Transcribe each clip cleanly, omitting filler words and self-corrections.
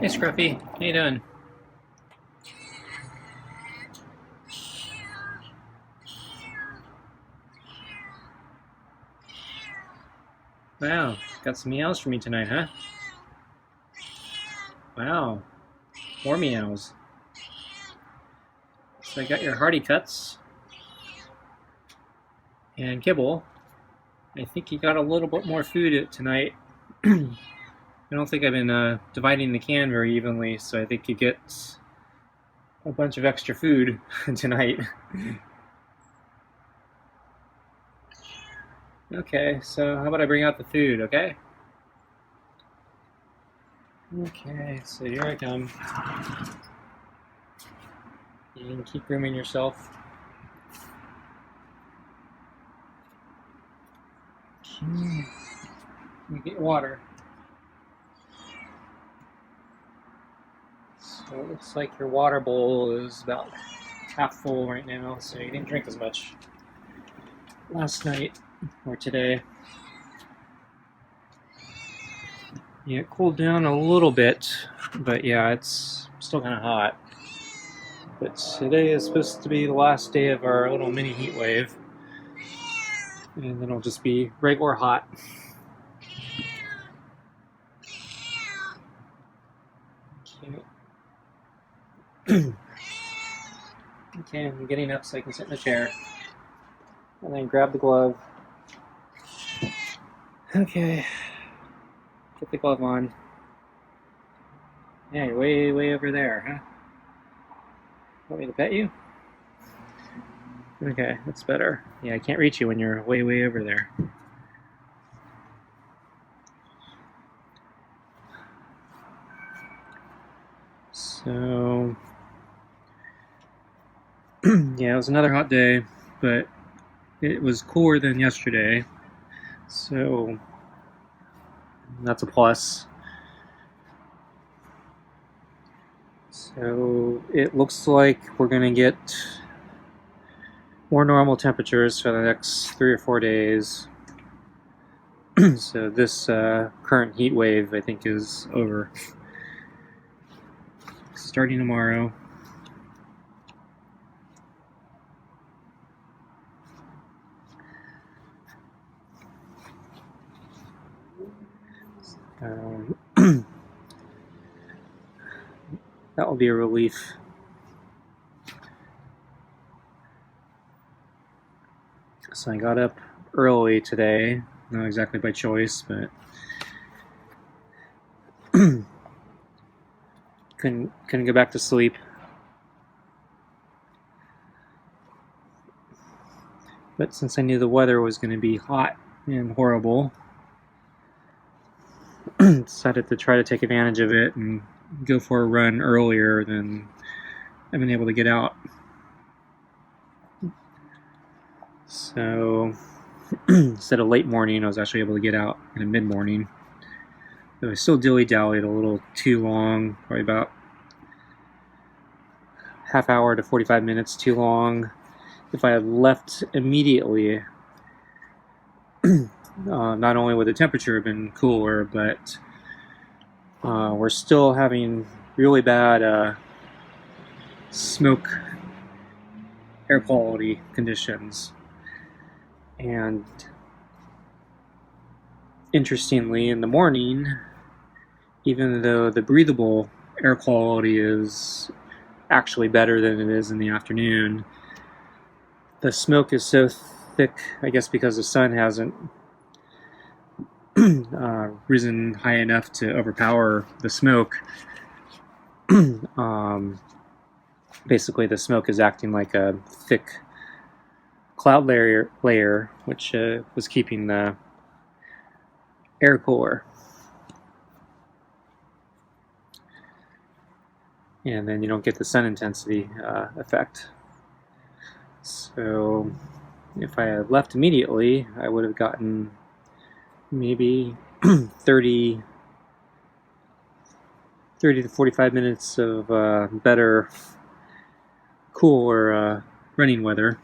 Hey Scruffy, how you doing? Wow, got some meows for me tonight, huh? Wow, more meows. So I got your hearty cuts and kibble. I think you got a little bit more food tonight. I don't think I've been dividing the can very evenly, so I think you get a bunch of extra food tonight. Okay, so how about I bring out the food, okay? Okay, so here I come. You can keep grooming yourself. Okay. Let me get water. So it looks like your water bowl is about half full right now, so you didn't drink as much last night or today. Yeah, it cooled down a little bit, but yeah, it's still kind of hot. But today is supposed to be the last day of our little mini heat wave, and then it'll just be regular hot. Okay. Okay, I'm getting up so I can sit in the chair. And then grab the glove. Okay. Get the glove on. Yeah, you're way over there, huh? Want me to pet you? Okay, that's better. Yeah, I can't reach you when you're way over there. So, yeah, it was another hot day, but it was cooler than yesterday, so that's a plus. So it looks like we're going to get more normal temperatures for the next 3 or 4 days. So this current heat wave, I think, is over. Starting tomorrow. That will be a relief. So I got up early today, not exactly by choice, but couldn't go back to sleep. But since I knew the weather was going to be hot and horrible, decided to try to take advantage of it and go for a run earlier than I've been able to get out. So instead of late morning, I was actually able to get out in a mid-morning. Though I still dilly-dallied a little too long, probably about half hour to 45 minutes too long. If I had left immediately, not only would the temperature have been cooler, but we're still having really bad smoke air quality conditions. And interestingly, in the morning, even though the breathable air quality is actually better than it is in the afternoon, the smoke is so thick, I guess because the sun hasn't risen high enough to overpower the smoke. Basically, the smoke is acting like a thick cloud layer which was keeping the air cooler. And then you don't get the sun intensity effect. So if I had left immediately, I would have gotten maybe 30 to 45 minutes of better, cooler running weather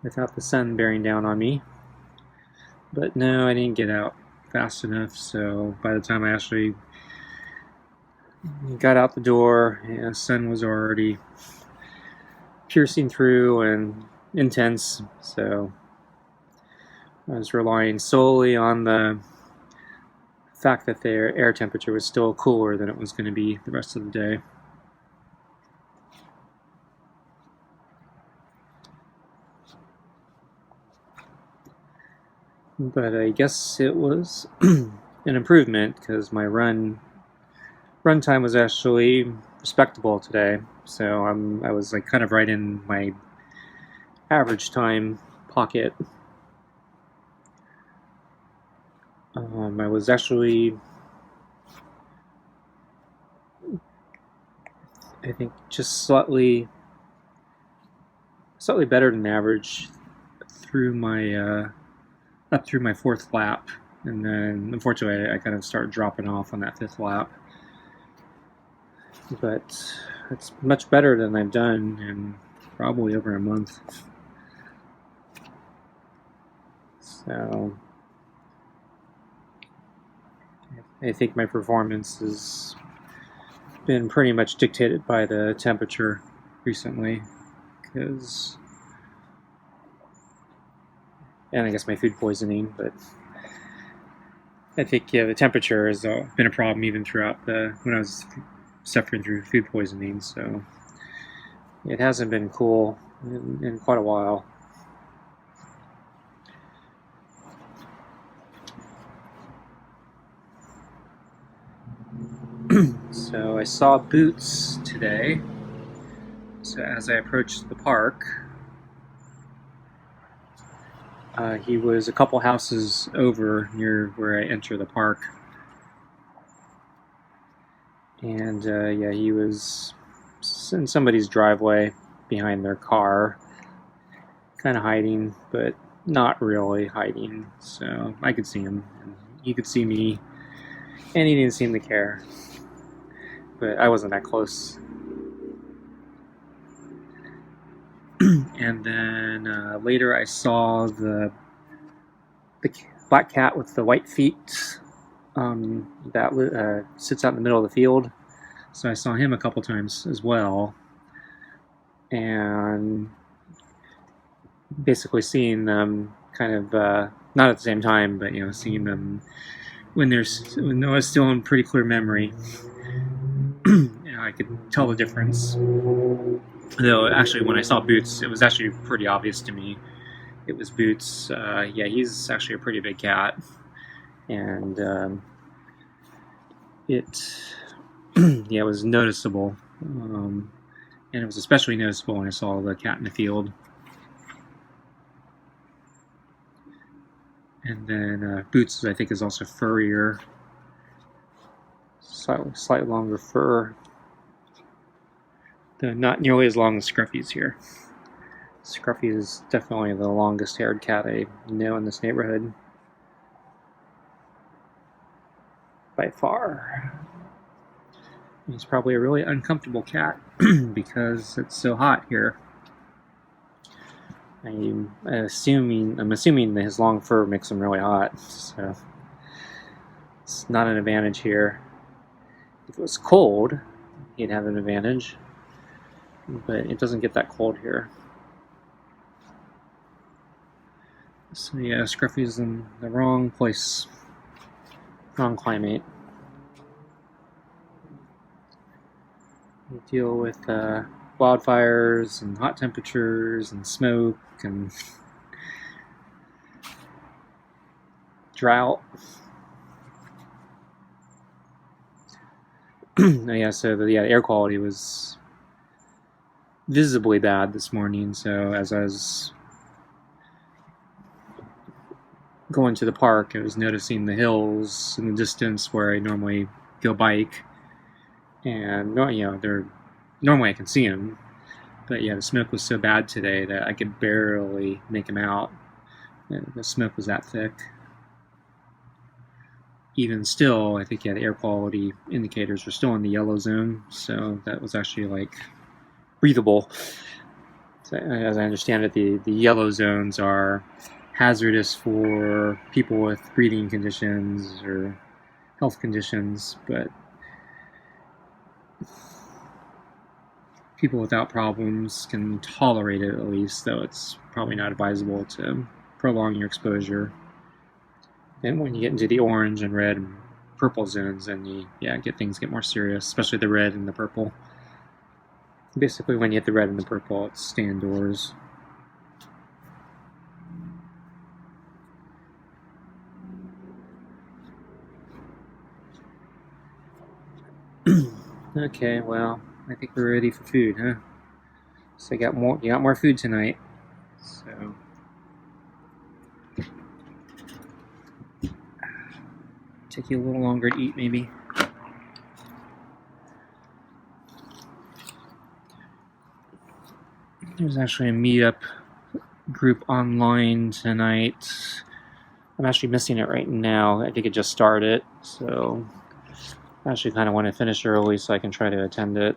without the sun bearing down on me. But no, I didn't get out fast enough, so by the time I actually got out the door, and the sun was already piercing through and intense, so I was relying solely on the fact that the air temperature was still cooler than it was going to be the rest of the day. But I guess it was an improvement because my run time was actually respectable today. So I was like kind of right in my average time pocket. I was actually, I think, just slightly better than average through my up through my fourth lap, and then unfortunately I kind of started dropping off on that fifth lap. But it's much better than I've done in probably over a month. So I think my performance has been pretty much dictated by the temperature recently, and I guess my food poisoning, but I think the temperature has been a problem even throughout when I was suffering through food poisoning, so it hasn't been cool in quite a while. So I saw Boots today. So as I approached the park, he was a couple houses over near where I enter the park. And yeah, he was in somebody's driveway behind their car, kind of hiding, but not really hiding. So I could see him, and he could see me, and he didn't seem to care. But I wasn't that close. And then later I saw the black cat with the white feet that sits out in the middle of the field. So I saw him a couple times as well. And basically seeing them kind of, not at the same time, but seeing them when I was still in pretty clear memory. I could tell the difference. Though actually, when I saw Boots, it was actually pretty obvious to me. It was Boots. Yeah, he's actually a pretty big cat, and it yeah, it was noticeable, and it was especially noticeable when I saw the cat in the field. And then Boots, I think, is also furrier, slightly longer fur. Though not nearly as long as Scruffy's here. Scruffy is definitely the longest haired cat I know in this neighborhood. By far. He's probably a really uncomfortable cat because it's so hot here. I'm assuming that his long fur makes him really hot, so it's not an advantage here. If it was cold, he'd have an advantage. But it doesn't get that cold here. So yeah, Scruffy's in the wrong place, wrong climate. You deal with wildfires and hot temperatures and smoke and drought. Yeah, so the air quality was visibly bad this morning. So as I was going to the park, I was noticing the hills in the distance where I normally go bike, and normally I can see them, but yeah, the smoke was so bad today that I could barely make them out. The smoke was that thick. Even still, I think the air quality indicators were still in the yellow zone, so that was actually like breathable. So, as I understand it, the yellow zones are hazardous for people with breathing conditions or health conditions, but people without problems can tolerate it at least, though it's probably not advisable to prolong your exposure. And when you get into the orange and red and purple zones, then things get more serious, especially the red and the purple. Basically, when you hit the red and the purple, it's stay indoors. Okay, well, I think we're ready for food, huh? So you got more food tonight. So take you a little longer to eat, maybe. There's actually a meetup group online tonight. I'm actually missing it right now. I think it just started, so I actually kind of want to finish early so I can try to attend it.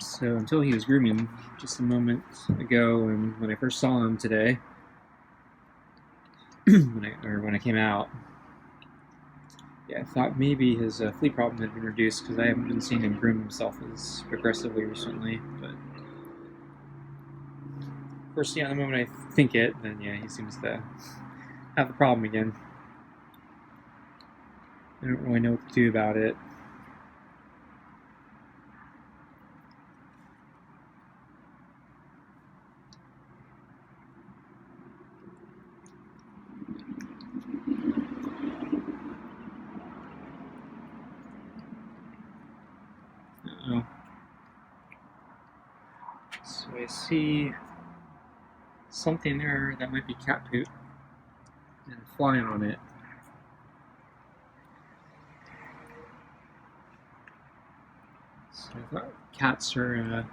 So until he was grooming just a moment ago, and when I first saw him today, when I came out, I thought maybe his flea problem had been reduced because I haven't been seeing him groom himself as aggressively recently. But of course, the moment I think it, then he seems to have the problem again. I don't really know what to do about it. So I see something there that might be cat poop and a fly on it. So I thought cats are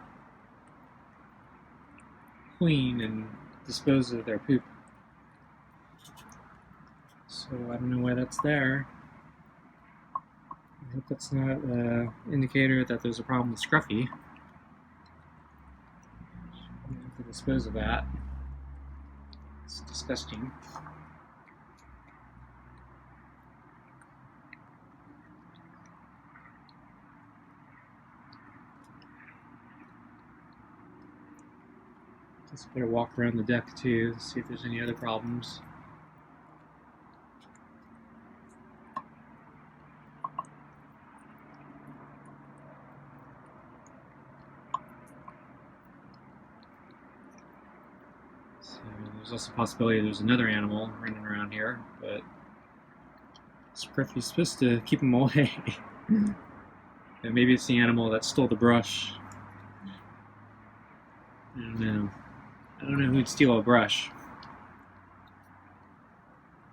clean and dispose of their poop. So I don't know why that's there. I hope that's not an indicator that there's a problem with Scruffy. I have to dispose of that. It's disgusting. Just better walk around the deck too, see if there's any other problems. So there's also a possibility there's another animal running around here, but Scruffy's supposed to keep him away. And maybe it's the animal that stole the brush. I don't know. I don't know who'd steal a brush.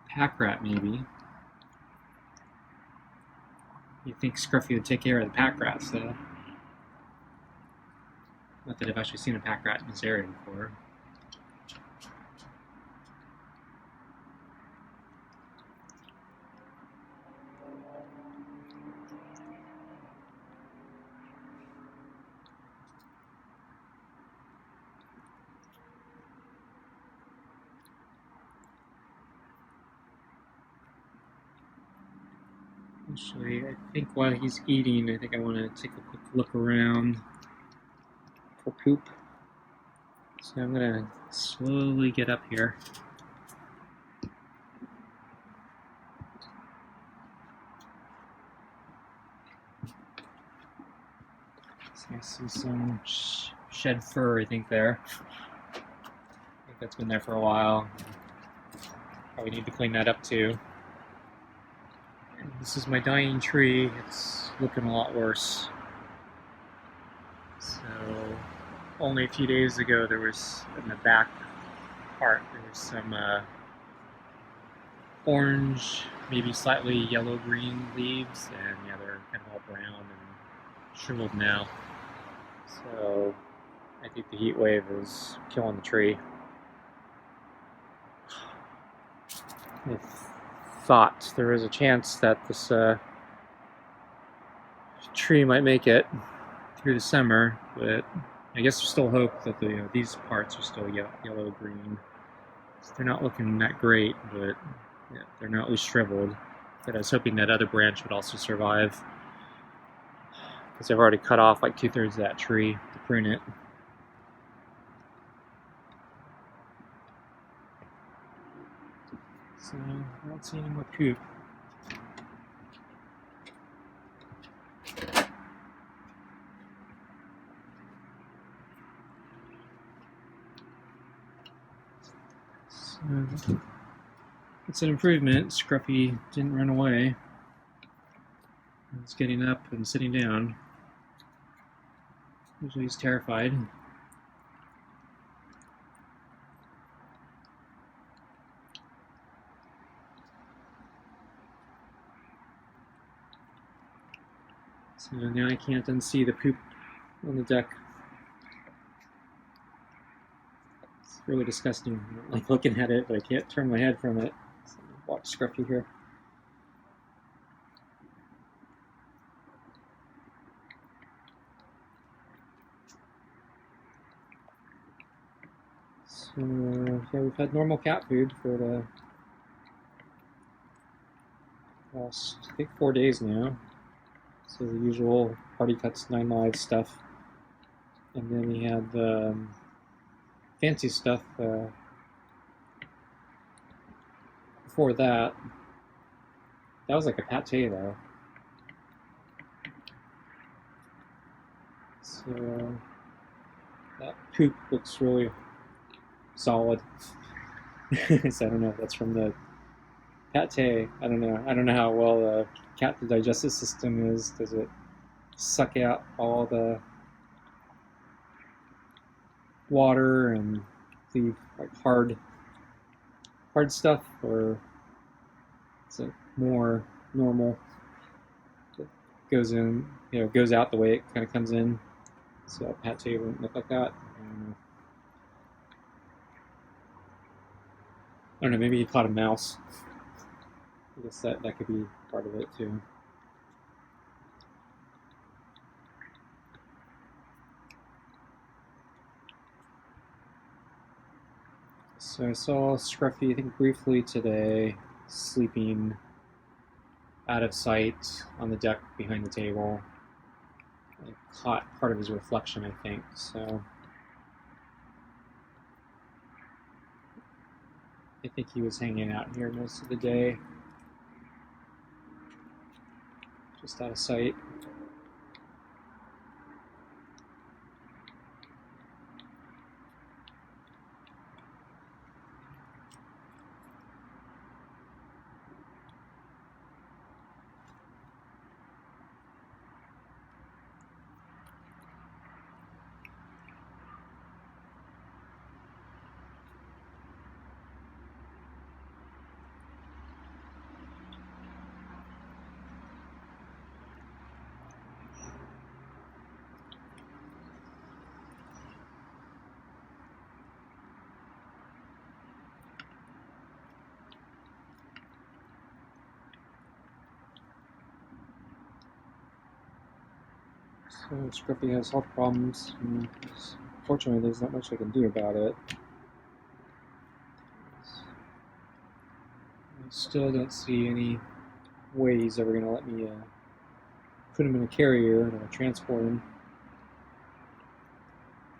Pack rat, maybe. You'd think Scruffy would take care of the pack rats, though. Not that I've actually seen a pack rat in this area before. Actually, I think while he's eating, I think I want to take a quick look around for poop. So I'm going to slowly get up here. So I see some shed fur, I think, there. I think that's been there for a while. Probably need to clean that up too. And this is my dying tree. It's looking a lot worse. So only a few days ago there was, in the back part, there was some orange, maybe slightly yellow-green leaves, and they're kind of all brown and shriveled now. So I think the heat wave is killing the tree. I thought there was a chance that this tree might make it through the summer, but I guess there's still hope that these parts are still yellow-green. So they're not looking that great, but yeah, they're not at least shriveled. But I was hoping that other branch would also survive, because I've already cut off like 2/3 of that tree to prune it. So I don't see any more poop. So it's an improvement. Scruffy didn't run away. He's getting up and sitting down. Usually he's terrified. So now I can't unsee the poop on the deck. It's really disgusting. I don't like looking at it, but I can't turn my head from it. So watch Scruffy here. So yeah, we've had normal cat food for the last, I think, 4 days now. So the usual Party Cuts 9 Lives stuff. And then we had the fancy stuff before that. That was like a pate though. So that poop looks really solid. So I don't know if that's from the pate. I don't know. I don't know how well the digestive system is. Does it suck out all the water and leave like hard stuff, or is it more normal? It goes in, goes out the way it kind of comes in. So pate wouldn't look like that. I don't know. Maybe he caught a mouse. I guess that could be part of it too. So I saw Scruffy, I think, briefly today, sleeping out of sight on the deck behind the table. I caught part of his reflection, I think. So I think he was hanging out here most of the day, just out of sight. So Scruffy has health problems, and fortunately there's not much I can do about it. I still don't see any way he's ever going to let me put him in a carrier or transport him.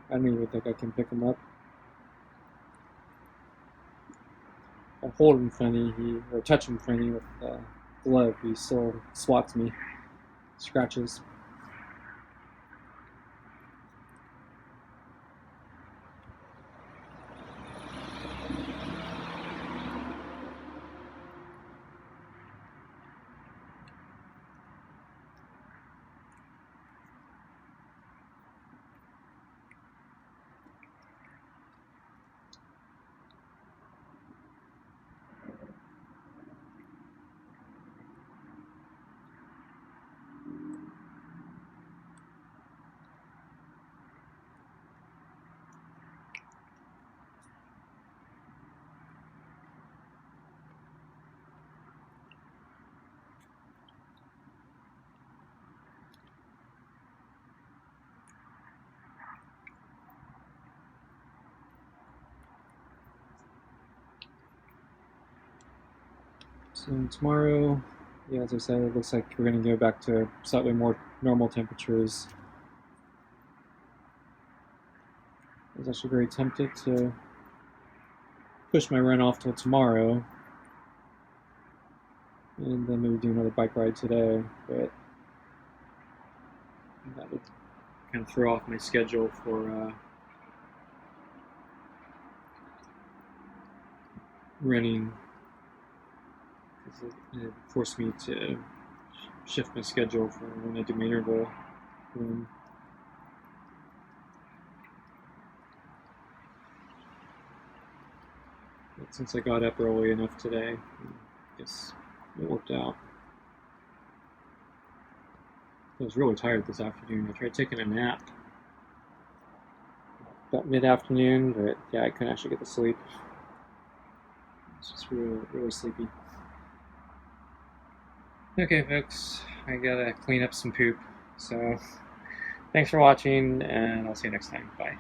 I don't even think I can pick him up. I hold him funny, or touch him funny with a glove, he still swats me, scratches. So tomorrow, yeah, as I said, it looks like we're going to go back to slightly more normal temperatures. I was actually very tempted to push my run off till tomorrow and then maybe do another bike ride today, but that would kind of throw off my schedule for running. It forced me to shift my schedule for when I do my interval run. But since I got up early enough today, I guess it worked out. I was really tired this afternoon. I tried taking a nap about mid-afternoon, but yeah, I couldn't actually get to sleep. It's just really, really sleepy. Okay, folks, I gotta clean up some poop. So, thanks for watching, and I'll see you next time. Bye.